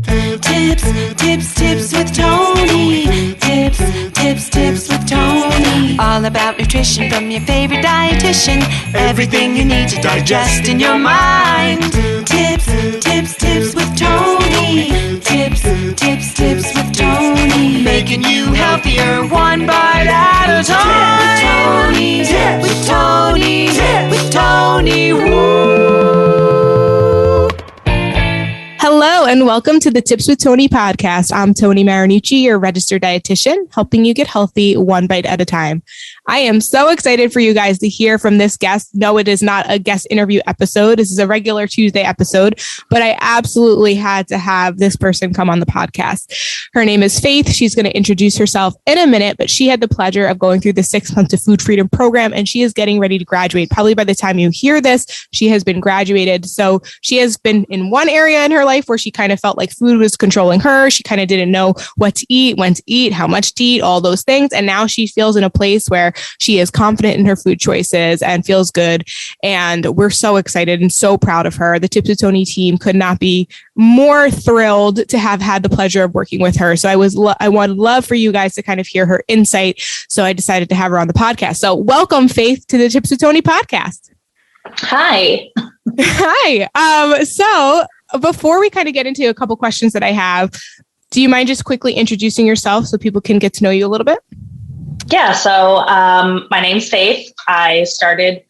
Tips with Tony. Tips with Tony. All about nutrition from your favorite dietitian. Everything you need to digest in your mind. Tips with Tony. Tips with Tony. Making you healthier one bite at a time. With Tony. Woo. Hello and welcome to the Tips with Tony podcast. I'm Tony Marinucci, your registered dietitian, helping you get healthy one bite at a time. I am so excited for you guys to hear from this guest. No, it is not a guest interview episode. This is a regular Tuesday episode, but I absolutely had to have this person come on the podcast. Her name is Faith. She's going to introduce herself in a minute, but she had the pleasure of going through the 6 months of food freedom program, and she is getting ready to graduate. Probably by the time you hear this, she has been graduated. So she has been in one area in her life where she kind of felt like food was controlling her. She kind of didn't know what to eat, when to eat, how much to eat, all those things. And now she feels in a place where she is confident in her food choices and feels good. And we're so excited and so proud of her. The Tips with Tony team could not be more thrilled to have had the pleasure of working with her. So I would love for you guys to kind of hear her insight. So I decided to have her on the podcast. So welcome, Faith, to the Tips with Tony podcast. Hi. Hi. So before we kind of get into a couple questions that I have, do you mind just quickly introducing yourself so people can get to know you a little bit? Yeah. So my name's Faith. I started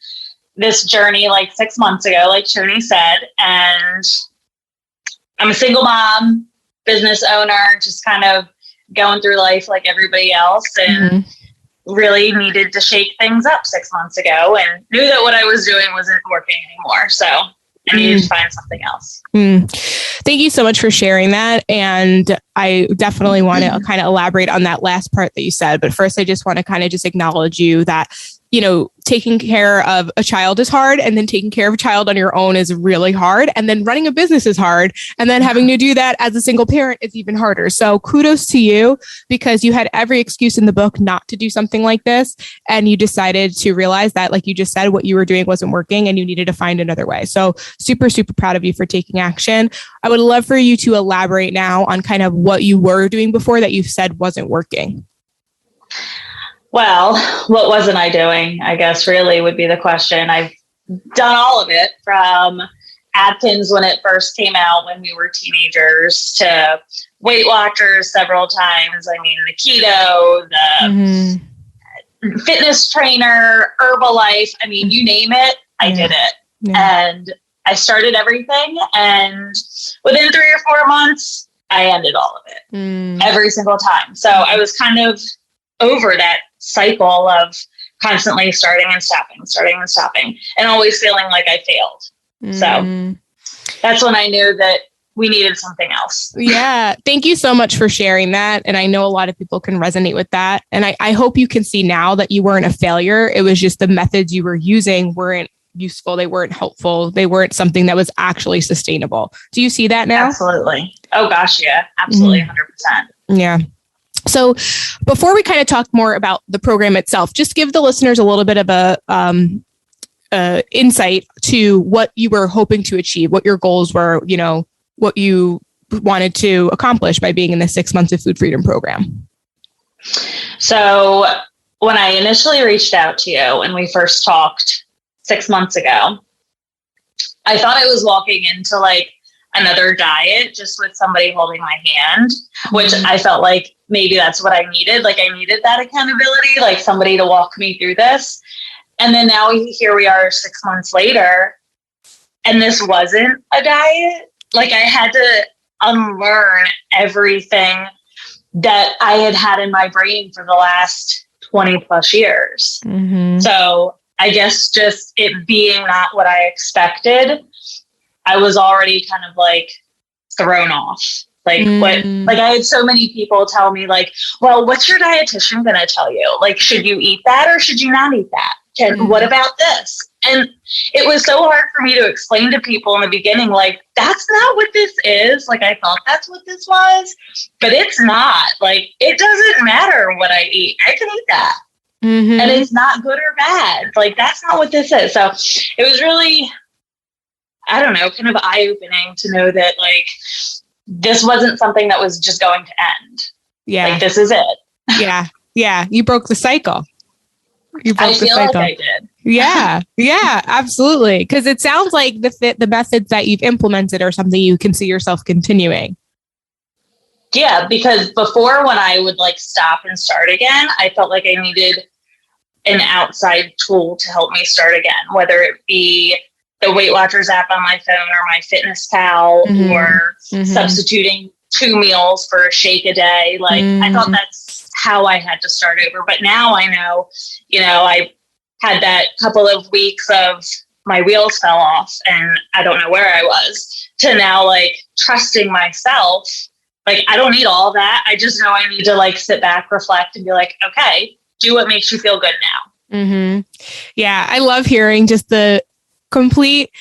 this journey like 6 months ago, like Tony said, and I'm a single mom, business owner, just kind of going through life like everybody else, and really needed to shake things up 6 months ago and knew that what I was doing wasn't working anymore. So I needed to find something else. Thank you so much for sharing that. And I definitely want to kind of elaborate on that last part that you said. But first, I just want to kind of just acknowledge you that, you know, taking care of a child is hard. And then taking care of a child on your own is really hard. And then running a business is hard. And then having to do that as a single parent is even harder. So kudos to you, because you had every excuse in the book not to do something like this. And you decided to realize that, like you just said, what you were doing wasn't working and you needed to find another way. So super, super proud of you for taking action. I would love for you to elaborate now on kind of what you were doing before that you said wasn't working. Well, what wasn't I doing, I guess really would be the question. I've done all of it, from Atkins when it first came out when we were teenagers to Weight Watchers several times. I mean, the keto, the fitness trainer, Herbalife. I mean, you name it, I did it. And I started everything. And within 3 or 4 months, I ended all of it every single time. So I was kind of over that cycle of constantly starting and stopping, and always feeling like I failed. So that's when I knew that we needed something else. Yeah. Thank you so much for sharing that. And I know a lot of people can resonate with that. And I hope you can see now that you weren't a failure. It was just the methods you were using weren't useful. They weren't helpful. They weren't something that was actually sustainable. Do you see that now? Absolutely. Oh gosh. Yeah, absolutely. 100%. Yeah. So before we kind of talk more about the program itself, just give the listeners a little bit of a insight to what you were hoping to achieve, what your goals were, you know, what you wanted to accomplish by being in the 6 months of food freedom program. So when I initially reached out to you and we first talked 6 months ago, I thought I was walking into like another diet just with somebody holding my hand, which I felt like maybe that's what I needed. Like I needed that accountability, like somebody to walk me through this. And then now here we are 6 months later, and this wasn't a diet. Like I had to unlearn everything that I had had in my brain for the last 20 plus years. So I guess just it being not what I expected, I was already kind of like thrown off. Like I had so many people tell me like, well, what's your dietitian going to tell you? Like, should you eat that or should you not eat that? And what about this? And it was so hard for me to explain to people in the beginning, like, that's not what this is. Like, I thought that's what this was, but it's not. Like, it doesn't matter what I eat. I can eat that. And it's not good or bad. Like, that's not what this is. So it was really, I don't know, kind of eye-opening to know that, like, this wasn't something that was just going to end. Yeah. Like, this is it. Yeah. Yeah. You broke the cycle. I feel like I did. Yeah. Yeah, absolutely. Because it sounds like the methods that you've implemented are something you can see yourself continuing. Yeah, because before, when I would like stop and start again, I felt like I needed an outside tool to help me start again, whether it be the Weight Watchers app on my phone or my MyFitnessPal, or substituting 2 meals for a shake a day. Like, I thought that's how I had to start over. But now I know, I had that couple of weeks of my wheels fell off and I don't know where I was, to now like trusting myself. Like, I don't need all that. I just know I need to like sit back, reflect, and be like, okay, do what makes you feel good now. Yeah. I love hearing just the complete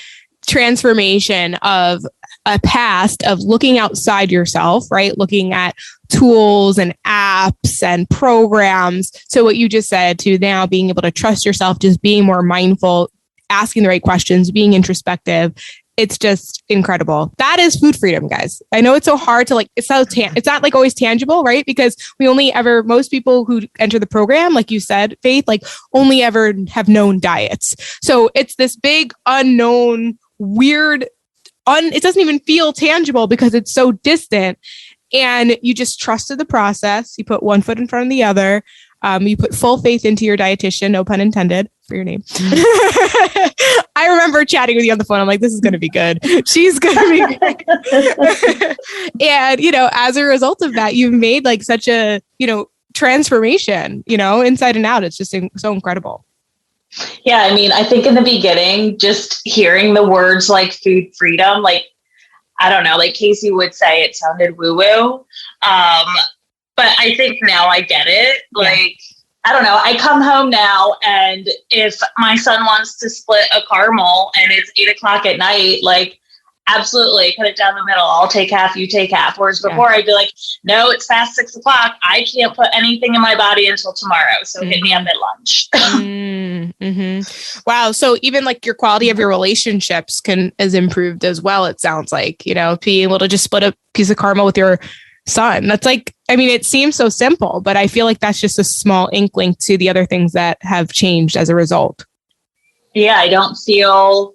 transformation of a past of looking outside yourself, right? Looking at tools and apps and programs. So what you just said, to now being able to trust yourself, just being more mindful, asking the right questions, being introspective. It's just incredible. That is food freedom, guys. I know it's so hard to like, it's not like always tangible, right? Because most people who enter the program, like you said, Faith, like only ever have known diets. So it's this big unknown, weird, it doesn't even feel tangible because it's so distant. And you just trusted the process. You put one foot in front of the other. You put full faith into your dietitian, no pun intended for your name. I remember chatting with you on the phone. I'm like, this is going to be good. She's going to be good. And, as a result of that, you've made like such a, transformation, inside and out. It's just so incredible. Yeah. I mean, I think in the beginning, just hearing the words like food freedom, like, I don't know, like Casey would say, it sounded woo-woo. But I think now I get it. Like, I don't know. I come home now, and if my son wants to split a caramel and it's 8:00 at night, like, absolutely cut it down the middle. I'll take half, you take half. Whereas before I'd be like, no, it's past 6:00. I can't put anything in my body until tomorrow. So hit me up at lunch. Wow. So even like your quality of your relationships is improved as well. It sounds like, being able to just split a piece of caramel with your son. That's like, I mean, it seems so simple, but I feel like that's just a small inkling to the other things that have changed as a result. Yeah. I don't feel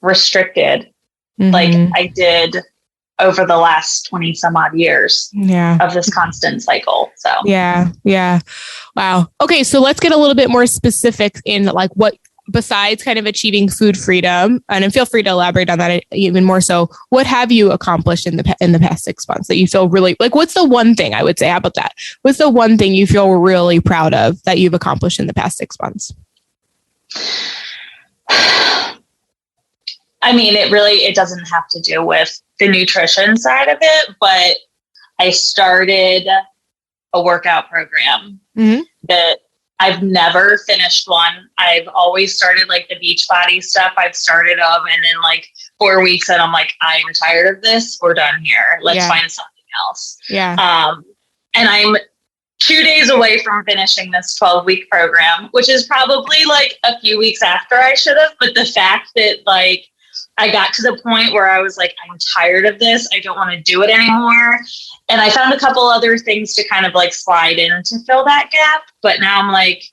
restricted like I did over the last 20 some odd years of this constant cycle. So yeah. Wow. Okay. So let's get a little bit more specific in like what, besides kind of achieving food freedom, and feel free to elaborate on that even more so, what have you accomplished in the past 6 months that you feel really like, what's the one thing I would say, how about that? What's the one thing you feel really proud of that you've accomplished in the past 6 months? I mean, it doesn't have to do with the nutrition side of it, but I started a workout program that I've never finished one. I've always started like the Beachbody stuff. I've started them, and then like 4 weeks and I'm like, I am tired of this. We're done here. Let's find something else. And I'm 2 days away from finishing this 12-week program, which is probably like a few weeks after I should have. But the fact that like I got to the point where I was like, I'm tired of this. I don't want to do it anymore. And I found a couple other things to kind of like slide in to fill that gap. But now I'm like,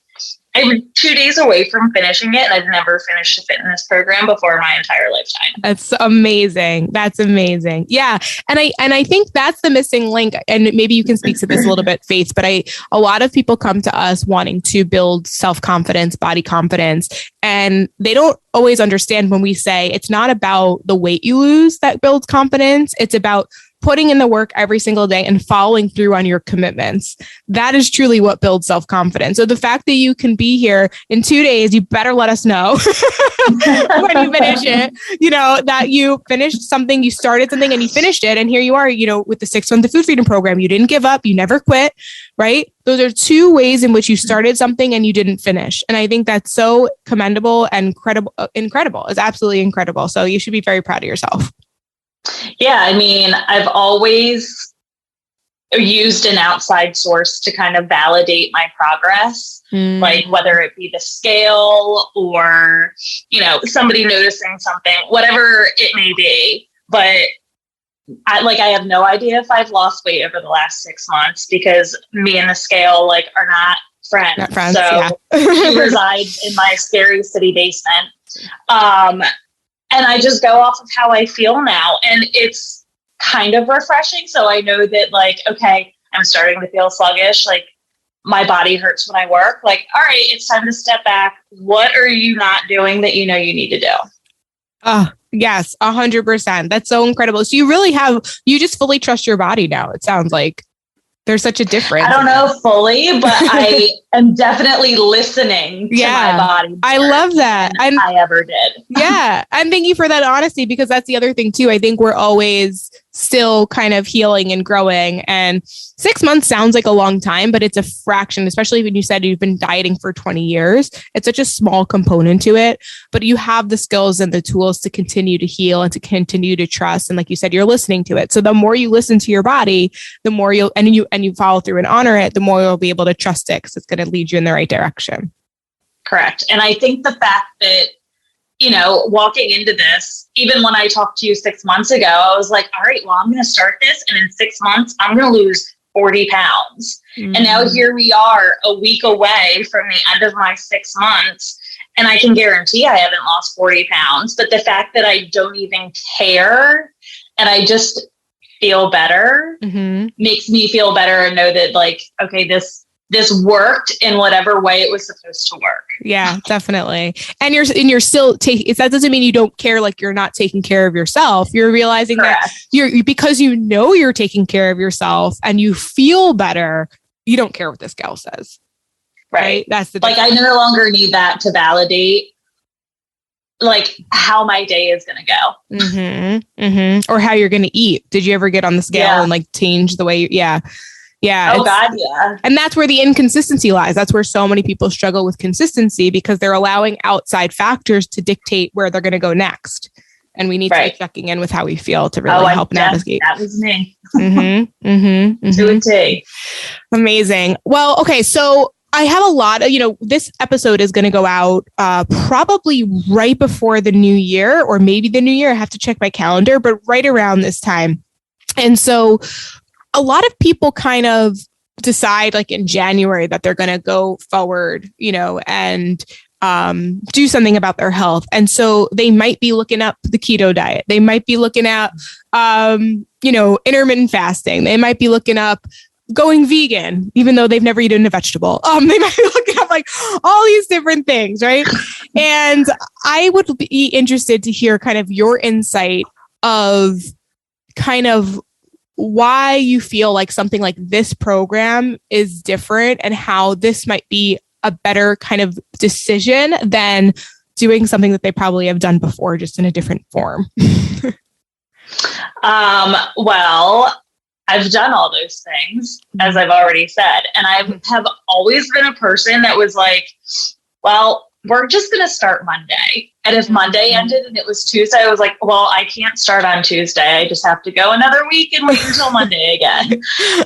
I'm 2 days away from finishing it. And I've never finished a fitness program before in my entire lifetime. That's amazing. That's amazing. Yeah. And I think that's the missing link. And maybe you can speak to this a little bit, Faith, but a lot of people come to us wanting to build self-confidence, body confidence, and they don't always understand when we say it's not about the weight you lose that builds confidence. It's about putting in the work every single day and following through on your commitments. That is truly what builds self-confidence. So the fact that you can be here in 2 days, you better let us know when you finish it, that you finished something, you started something and you finished it. And here you are, with the 6 month Food Freedom Program, you didn't give up, you never quit, right? Those are 2 ways in which you started something and you didn't finish. And I think that's so commendable and incredible. It's absolutely incredible. So you should be very proud of yourself. Yeah, I mean, I've always used an outside source to kind of validate my progress, like whether it be the scale or, somebody noticing something, whatever it may be. But I have no idea if I've lost weight over the last 6 months because me and the scale like are not friends. Not friends, so yeah. she resides in my scary city basement. And I just go off of how I feel now. And it's kind of refreshing. So I know that like, okay, I'm starting to feel sluggish. Like my body hurts when I work. Like, all right, it's time to step back. What are you not doing that you know you need to do? Oh, yes, 100%. That's so incredible. So you just fully trust your body now. It sounds like there's such a difference. I don't know fully, but I am definitely listening to my body. I love that. And I ever did. Yeah. And thank you for that honesty, because that's the other thing too. I think we're always still kind of healing and growing, and 6 months sounds like a long time, but it's a fraction, especially when you said you've been dieting for 20 years. It's such a small component to it, but you have the skills and the tools to continue to heal and to continue to trust. And like you said, you're listening to it. So the more you listen to your body, the more you follow through and honor it, the more you'll be able to trust it, because it's going to lead you in the right direction. Correct. And I think the fact that, walking into this, even when I talked to you 6 months ago, I was like, all right, well, I'm going to start this. And in 6 months, I'm going to lose 40 pounds. Mm-hmm. And now here we are a week away from the end of my 6 months. And I can guarantee I haven't lost 40 pounds. But the fact that I don't even care and I just feel better makes me feel better and know that like, okay, this worked in whatever way it was supposed to work. Yeah, definitely. And you're still taking, that doesn't mean you don't care, like you're not taking care of yourself. You're realizing Correct. That because you're taking care of yourself and you feel better, you don't care what this gal says. Right? That's the difference. Like I no longer need that to validate like how my day is going to go. Or how you're going to eat. Did you ever get on the scale and like change the way you, Yeah. Oh God, yeah. And that's where the inconsistency lies. That's where so many people struggle with consistency, because they're allowing outside factors to dictate where they're going to go next. And we need to be checking in with how we feel to really help navigate. That was me. To a T. Amazing. Well, okay. So I have a lot of, this episode is going to go out probably right before the new year, or maybe the new year. I have to check my calendar, but right around this time. And so a lot of people kind of decide like in January that they're going to go forward, and do something about their health. And so they might be looking up the keto diet. They might be looking at, intermittent fasting. They might be looking up going vegan, even though they've never eaten a vegetable. They might be looking up like all these different things, right? And I would be interested to hear kind of your insight of kind of why you feel like something like this program is different, and how this might be a better kind of decision than doing something that they probably have done before, just in a different form. Well, I've done all those things, as I've already said. And I have always been a person that was like, well, we're just going to start Monday. And if Monday ended and it was Tuesday, I was like, well, I can't start on Tuesday. I just have to go another week and wait until Monday again.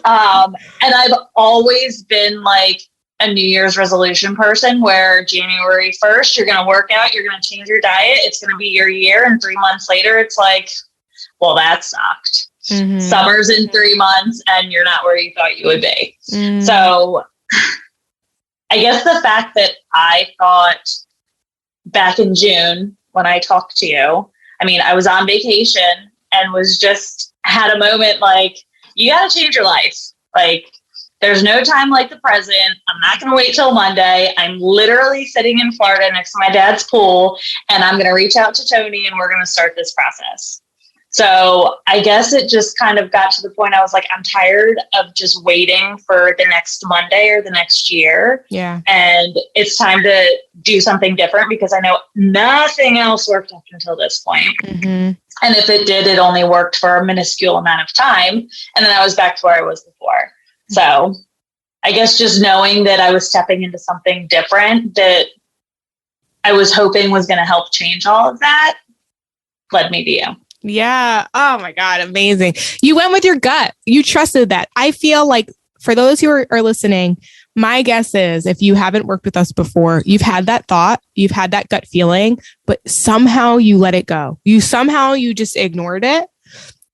And I've always been like a New Year's resolution person, where January 1st, you're going to work out, you're going to change your diet. It's going to be your year. And 3 months later, it's like, well, that sucked. Summer's in 3 months and you're not where you thought you would be. So I guess the fact that I thought back in June when I talked to you, I mean, I was on vacation and had a moment like, you got to change your life. Like, there's no time like the present. I'm not going to wait till Monday. I'm literally sitting in Florida next to my dad's pool, and I'm going to reach out to Tony and we're going to start this process. So I guess it just kind of got to the point I was like, I'm tired of just waiting for the next Monday or the next year. Yeah. And it's time to do something different, because I know nothing else worked up until this point. And if it did, it only worked for a minuscule amount of time. And then I was back to where I was before. So I guess just knowing that I was stepping into something different that I was hoping was going to help change all of that led me to you. Yeah. Oh my God. Amazing. You went with your gut. You trusted that. I feel like for those who are listening, my guess is if you haven't worked with us before, you've had that thought, you've had that gut feeling, but somehow you let it go. You just ignored it.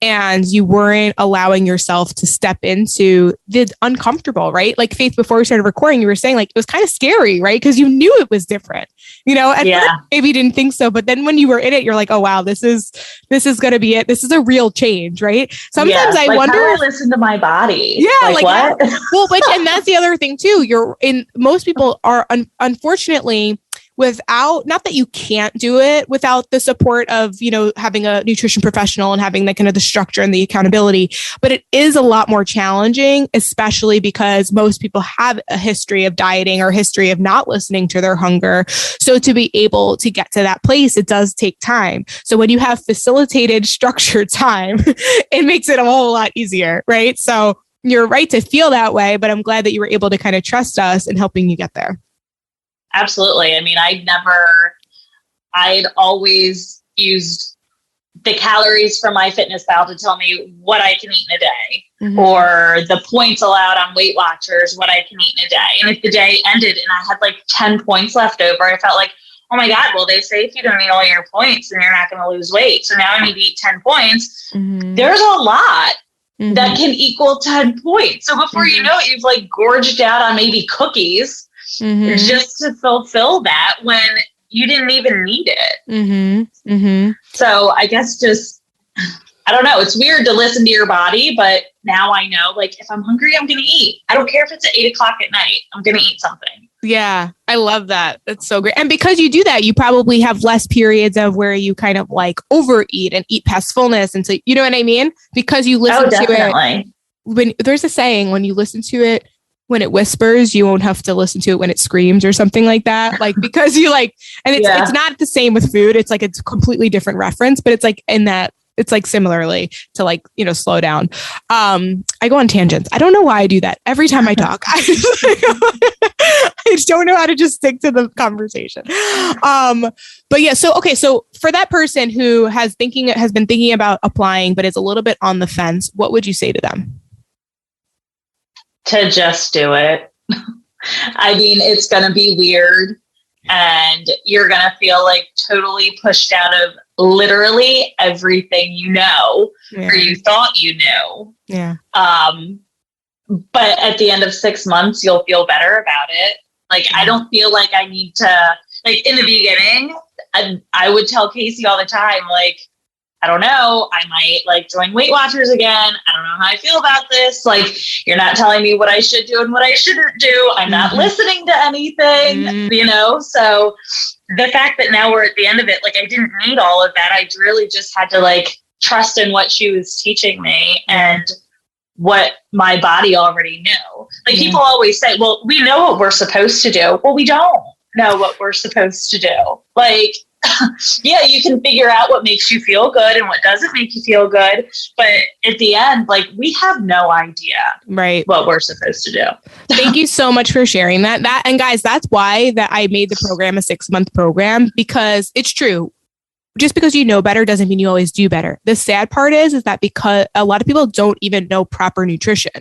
and you weren't allowing yourself to step into the uncomfortable, right? Like Faith, before we started recording, you were saying like it was kind of scary, right? Because you knew it was different, at first, maybe you didn't think so, but then when you were in it, you're like, oh wow, this is going to be it. This is a real change, right? Sometimes I wonder. How do I listen to my body? Yeah, like what? Well, but and that's the other thing too. Most people are unfortunately, without, not that you can't do it without the support of, having a nutrition professional and having the kind of the structure and the accountability, but it is a lot more challenging, especially because most people have a history of dieting or a history of not listening to their hunger. So to be able to get to that place, it does take time. So when you have facilitated structured time, it makes it a whole lot easier, right? So you're right to feel that way, but I'm glad that you were able to kind of trust us in helping you get there. Absolutely. I mean, I'd always used the calories from MyFitnessPal to tell me what I can eat in a day, or the points allowed on Weight Watchers, what I can eat in a day. And if the day ended and I had like 10 points left over, I felt like, oh my God, well, they say if you don't eat all your points, then you're not going to lose weight. So now I need to eat 10 points. There's a lot that can equal 10 points. So before you know it, you've like gorged out on maybe cookies just to fulfill that when you didn't even need it. So I guess I don't know. It's weird to listen to your body, but now I know, like, if I'm hungry, I'm going to eat. I don't care if it's at 8:00 at night. I'm going to eat something. Yeah, I love that. That's so great. And because you do that, you probably have less periods of where you kind of like overeat and eat past fullness. And so, you know what I mean? Because you listen to it. When there's a saying, when you listen to it, when it whispers, you won't have to listen to it when it screams or something like that. Like, because you like, and it's not the same with food. It's like, it's a completely different reference, but it's like in that, it's like similarly to like, slow down. I go on tangents. I don't know why I do that every time I talk. I just don't know how to just stick to the conversation. But yeah, so, okay. So for that person who has been thinking about applying, but is a little bit on the fence, what would you say to them? To just do it. I mean, it's going to be weird and you're going to feel like totally pushed out of literally everything or you thought you knew. Yeah. But at the end of 6 months, you'll feel better about it. Like, I don't feel like I need to, like in the beginning, I would tell Casey all the time, like, I don't know, I might like join Weight Watchers again. I don't know how I feel about this. Like, you're not telling me what I should do and what I shouldn't do. I'm not listening to anything, So the fact that now we're at the end of it, like, I didn't need all of that. I really just had to like trust in what she was teaching me and what my body already knew. Like, people always say, well, we know what we're supposed to do. Well, we don't know what we're supposed to do. Like, yeah, you can figure out what makes you feel good and what doesn't make you feel good. But at the end, like, we have no idea what we're supposed to do. Thank you so much for sharing that. And guys, that's why that I made the program a 6-month program, because it's true. Just because you know better doesn't mean you always do better. The sad part is that because a lot of people don't even know proper nutrition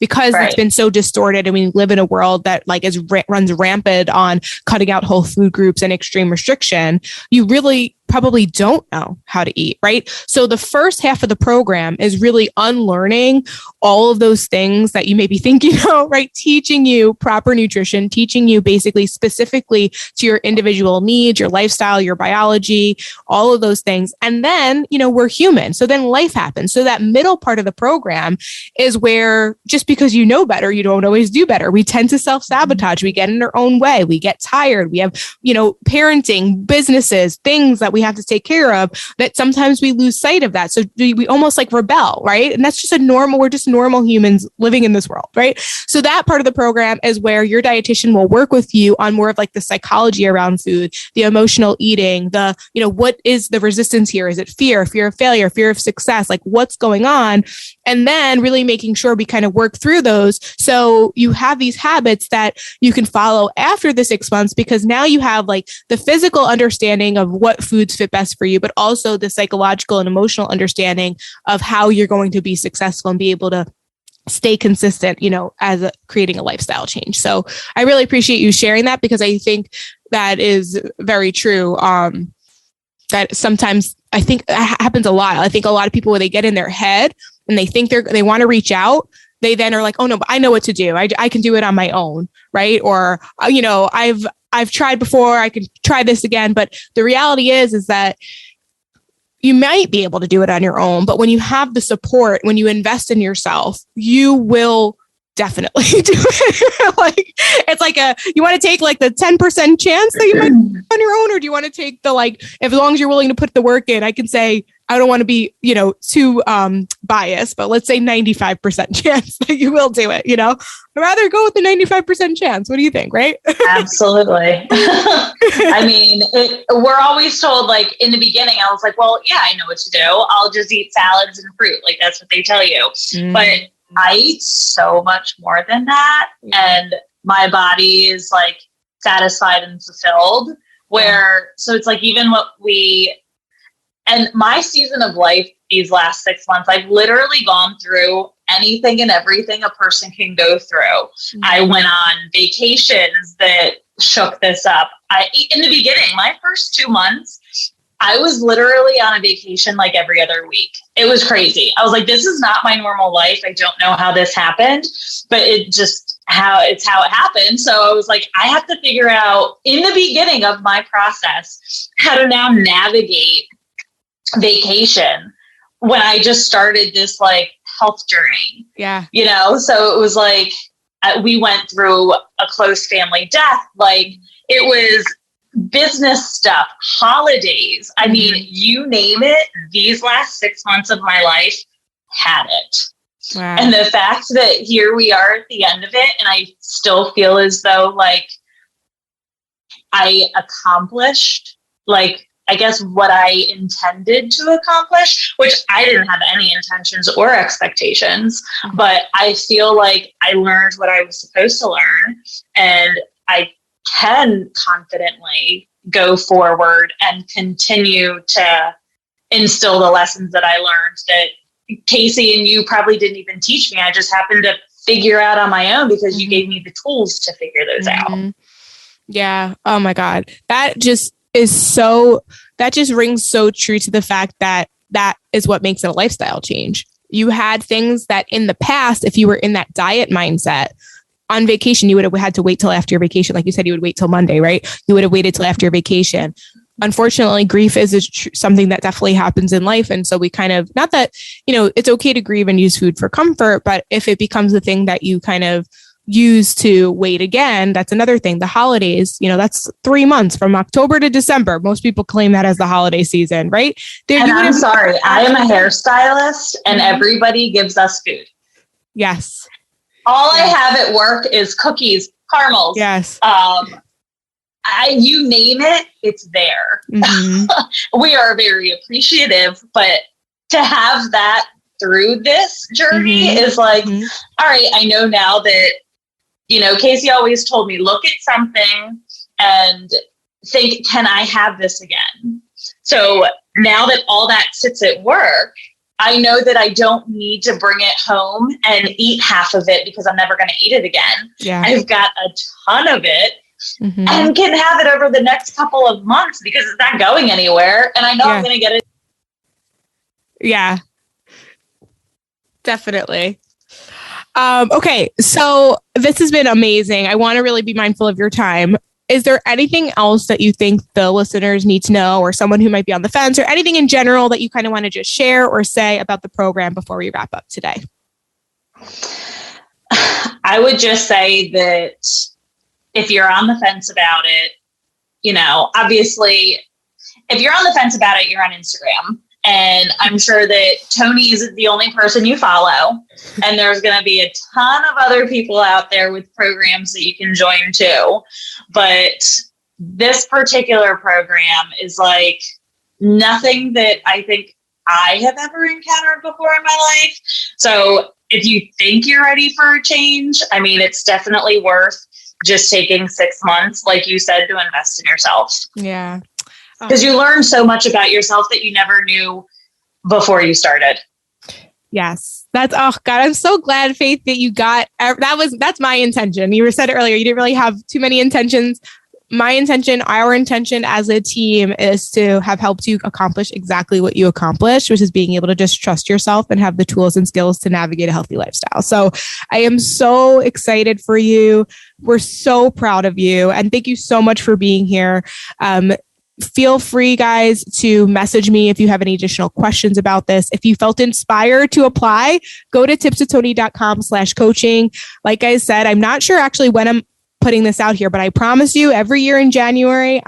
because it's been so distorted. And we live in a world that like runs rampant on cutting out whole food groups and extreme restriction. You really probably don't know how to eat, right? So the first half of the program is really unlearning all of those things that you maybe think you know, right? Teaching you proper nutrition, teaching you basically specifically to your individual needs, your lifestyle, your biology, all of those things. And then, we're human. So then life happens. So that middle part of the program is where just because you know better, you don't always do better. We tend to self-sabotage. We get in our own way. We get tired. We have, parenting, businesses, things that we have to take care of that sometimes we lose sight of that. So we almost like rebel, right? And that's just we're just normal humans living in this world, right? So that part of the program is where your dietitian will work with you on more of like the psychology around food, the emotional eating, the, what is the resistance here? Is it fear of failure, fear of success? Like what's going on? And then really making sure we kind of work through those. So you have these habits that you can follow after the 6 months, because now you have like the physical understanding of what foods fit best for you, but also the psychological and emotional understanding of how you're going to be successful and be able to stay consistent, as creating a lifestyle change. So I really appreciate you sharing that, because I think that is very true. That sometimes I think that happens a lot. I think a lot of people, when they get in their head and they think they want to reach out, they then are like, oh no, but I know what to do. I can do it on my own. Right. Or, I've tried before, I can try this again. But the reality is that you might be able to do it on your own, but when you have the support, when you invest in yourself, you will definitely do it. Like, it's like you want to take like the 10% chance that you might on your own, or do you want to take the, like, as long as you're willing to put the work in? I can say, I don't want to be, too biased, but let's say 95% chance that you will do it. I'd rather go with the 95% chance. What do you think? Right? Absolutely. I mean, we're always told, like, in the beginning, I was like, well, yeah, I know what to do. I'll just eat salads and fruit. Like, that's what they tell you. But I eat so much more than that. And my body is like satisfied and fulfilled, so it's like, even and my season of life, these last 6 months, I've literally gone through anything and everything a person can go through. I went on vacations that shook this up. In the beginning, my first 2 months, I was literally on a vacation like every other week. It was crazy. I was like, this is not my normal life. I don't know how this happened, but it's how it happened. So I was like, I have to figure out, in the beginning of my process, how to now navigate vacation when I just started this like health journey. Yeah. So it was like, we went through a close family death. Like, it was business stuff, holidays. I mean, you name it, these last 6 months of my life had it. Wow. And the fact that here we are at the end of it, and I still feel as though like I accomplished, like, I guess, what I intended to accomplish, which I didn't have any intentions or expectations, but I feel like I learned what I was supposed to learn, and I can confidently go forward and continue to instill the lessons that I learned that Casey and you probably didn't even teach me. I just happened to figure out on my own because you gave me the tools to figure those out. Yeah. Oh my God. That just rings so true to the fact that is what makes it a lifestyle change. You had things that in the past, if you were in that diet mindset, on vacation, you would have had to wait till after your vacation. Like you said, you would wait till Monday, right? You would have waited till after your vacation. Unfortunately, grief is something that definitely happens in life. And so we kind of, not that, it's okay to grieve and use food for comfort, but if it becomes a thing that you kind of use to wait again, that's another thing. The holidays, that's 3 months from October to December. Most people claim that as the holiday season, right? I'm sorry, I am a hairstylist and everybody gives us food. Yes. All I have at work is cookies, caramels. Yes. You name it, it's there. We are very appreciative, but to have that through this journey is like, all right, I know now that, Casey always told me, look at something and think, can I have this again? So now that all that sits at work, I know that I don't need to bring it home and eat half of it because I'm never going to eat it again. Yeah. I've got a ton of it and can have it over the next couple of months because it's not going anywhere. And I know I'm going to get it. Yeah, definitely. Okay. So this has been amazing. I want to really be mindful of your time. Is there anything else that you think the listeners need to know, or someone who might be on the fence, or anything in general that you kind of want to just share or say about the program before we wrap up today? I would just say that if you're on the fence about it, obviously, if you're on the fence about it, you're on Instagram. And I'm sure that Tony isn't the only person you follow. And there's going to be a ton of other people out there with programs that you can join too. But this particular program is like nothing that I think I have ever encountered before in my life. So if you think you're ready for a change, I mean, it's definitely worth just taking 6 months, like you said, to invest in yourself. Yeah. Because you learn so much about yourself that you never knew before you started. Yes. Oh God, I'm so glad, Faith, that you got, that's my intention. You said it earlier, you didn't really have too many intentions my intention, our intention as a team is to have helped you accomplish exactly what you accomplished, which is being able to just trust yourself and have the tools and skills to navigate a healthy lifestyle. So I am so excited for you. We're so proud of you. And thank you so much for being here. Feel free, guys, to message me if you have any additional questions about this. If you felt inspired to apply, go to tipswithtony.com/coaching. Like I said, I'm not sure actually when I'm putting this out here, but I promise you every year in January,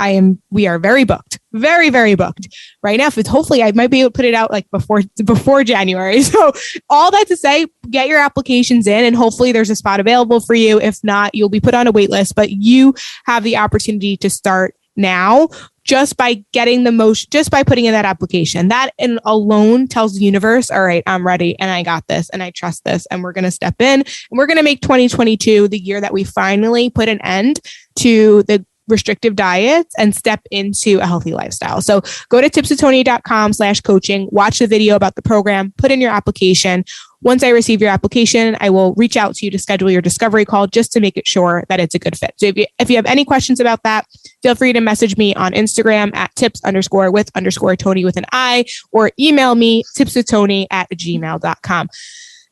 we are very booked, very, very booked right now. Hopefully I might be able to put it out like before January. So all that to say, get your applications in and hopefully there's a spot available for you. If not, you'll be put on a wait list, but you have the opportunity to start now just by just by putting in that application. That alone tells the universe, all right, I'm ready and I got this and I trust this and we're going to step in and we're going to make 2022 the year that we finally put an end to the restrictive diets and step into a healthy lifestyle. So go to tipswithtony.com/coaching, watch the video about the program, put in your application. Once I receive your application, I will reach out to you to schedule your discovery call just to make it sure that it's a good fit. So if you have any questions about that, feel free to message me on Instagram at tips_with_Tony with an I, or email me tipswithtony@gmail.com.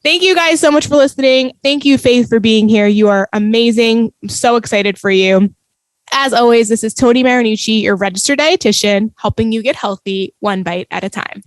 Thank you guys so much for listening. Thank you, Faith, for being here. You are amazing. I'm so excited for you. As always, this is Tony Marinucci, your registered dietitian, helping you get healthy one bite at a time.